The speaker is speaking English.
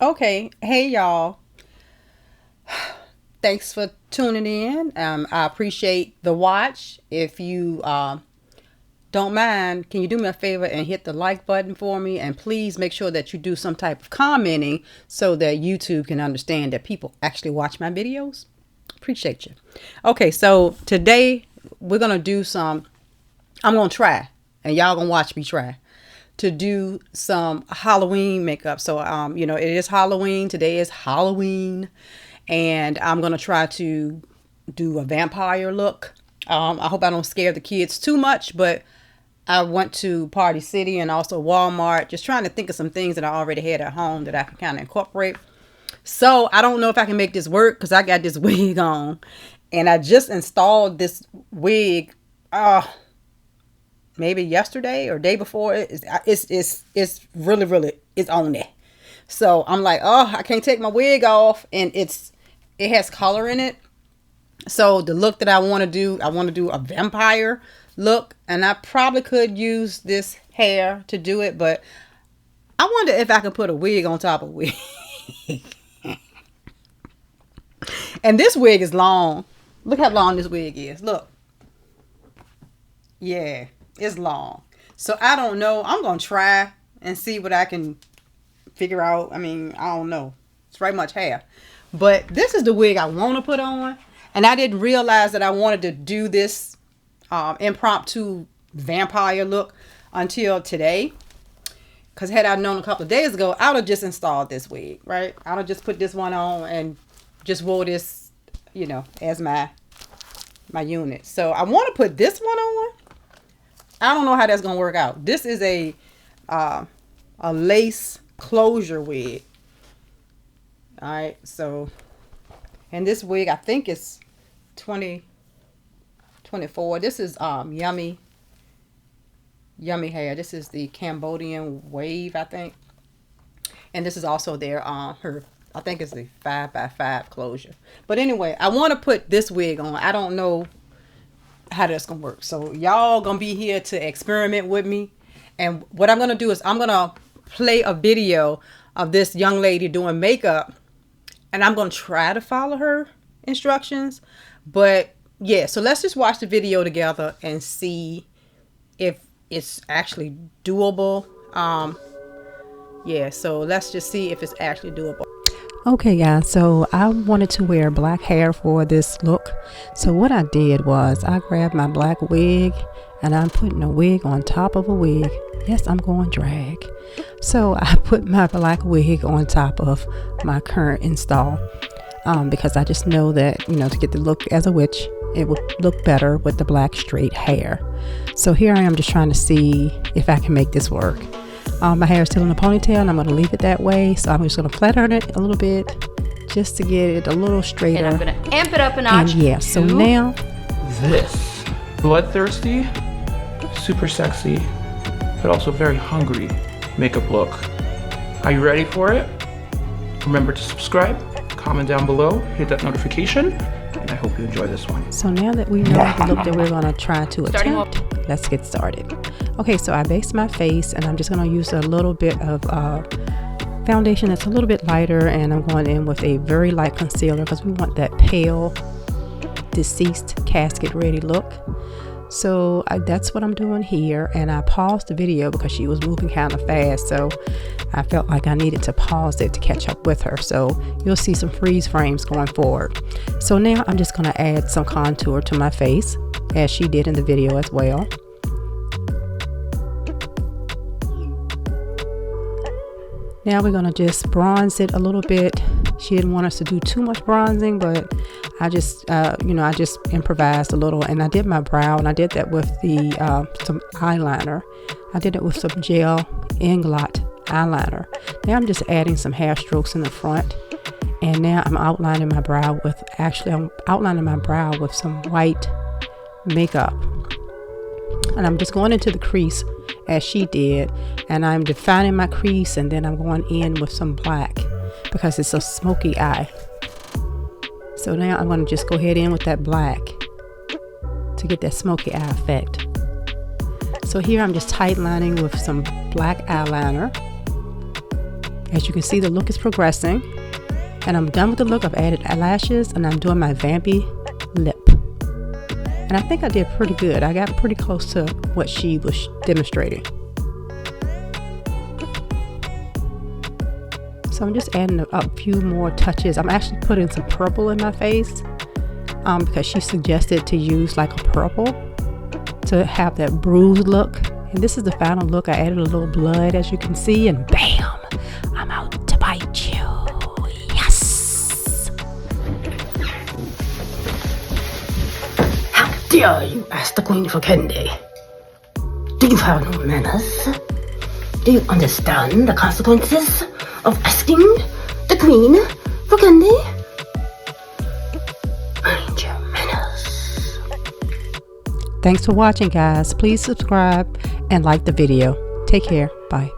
Okay, hey y'all. Thanks for tuning in. I appreciate the watch. If you don't mind, can you do me a favor and hit the like button for me? And please make sure that you do some type of commenting so that YouTube can understand that people actually watch my videos. Appreciate you. Okay, so today we're going to do I'm going to try, and y'all going to watch me try to do some Halloween makeup. So, it is Halloween. Today is Halloween. And I'm going to try to do a vampire look. I hope I don't scare the kids too much, but I went to Party City and also Walmart, just trying to think of some things that I already had at home that I can kind of incorporate. So I don't know if I can make this work because I got this wig on. And I just installed this wig maybe yesterday or day before. It's really it's on there. So I'm like, oh, I can't take my wig off, and it has color in it. So the look that I want to do a vampire look, and I probably could use this hair to do it, but I wonder if I can put a wig on top of wig. And this wig is long. Look how long this wig is. Look. Yeah, it's long. So I don't know. I'm going to try and see what I can figure out. I mean, I don't know. It's very much hair. But this is the wig I want to put on. And I didn't realize that I wanted to do this impromptu vampire look until today. Because had I known a couple of days ago, I would have just installed this wig, right? I would have just put this one on and just wore this, as my unit. So I want to put this one on. I don't know how that's going to work out. This is a lace closure wig. All right. So, and this wig, I think it's 2024. This is yummy hair. This is the Cambodian wave, I think. And this is also their her, I think it's the 5x5 closure. But anyway, I want to put this wig on. I don't know how that's gonna work. So y'all gonna be here to experiment with me. And what I'm gonna do is I'm gonna play a video of this young lady doing makeup, and I'm gonna try to follow her instructions. But yeah, so let's just watch the video together and see if it's actually doable. Yeah, so let's just see if it's actually doable. Okay guys, so I wanted to wear black hair for this look. So what I did was I grabbed my black wig and I'm putting a wig on top of a wig. Yes, I'm going drag. So I put my black wig on top of my current install because I just know that, to get the look as a witch, it would look better with the black straight hair. So here I am just trying to see if I can make this work. My hair is still in a ponytail and I'm going to leave it that way. So I'm just going to flatten it a little bit just to get it a little straighter. And I'm going to amp it up a notch. And yeah, so now this bloodthirsty, super sexy, but also very hungry makeup look. Are you ready for it? Remember to subscribe, comment down below, hit that notification, and I hope you enjoy this one. So now that we know the look that we're going to try to attempt, let's get started. Okay, so I based my face and I'm just going to use a little bit of foundation that's a little bit lighter, and I'm going in with a very light concealer because we want that pale, deceased, casket ready look. So that's what I'm doing here, and I paused the video because she was moving kind of fast, so I felt like I needed to pause it to catch up with her. So you'll see some freeze frames going forward. So now I'm just going to add some contour to my face as she did in the video as well. Now we're going to just bronze it a little bit. She didn't want us to do too much bronzing, but I just, I just improvised a little, and I did my brow, and I did that with the some eyeliner. I did it with some gel Inglot eyeliner. Now I'm just adding some hair strokes in the front, and now I'm outlining my brow with, I'm outlining my brow with some white makeup. And I'm just going into the crease as she did, and I'm defining my crease, and then I'm going in with some black because it's a smoky eye. So now I'm going to just go ahead in with that black to get that smoky eye effect. So here I'm just tight lining with some black eyeliner, As you can see, the look is progressing. And I'm done with the look. I've added eyelashes and I'm doing my vampy lip. And I think I did pretty good. I got pretty close to what she was demonstrating. So I'm just adding a few more touches. I'm actually putting some purple in my face because she suggested to use like a purple to have that bruised look. And this is the final look. I added a little blood, as you can see, and bam, I'm out to bite you. Yes! How dare you ask the queen for candy? Do you have no manners? Do you understand the consequences of asking the queen for candy? Mind your manners. Thanks for watching, guys. Please subscribe and like the video. Take care. Bye.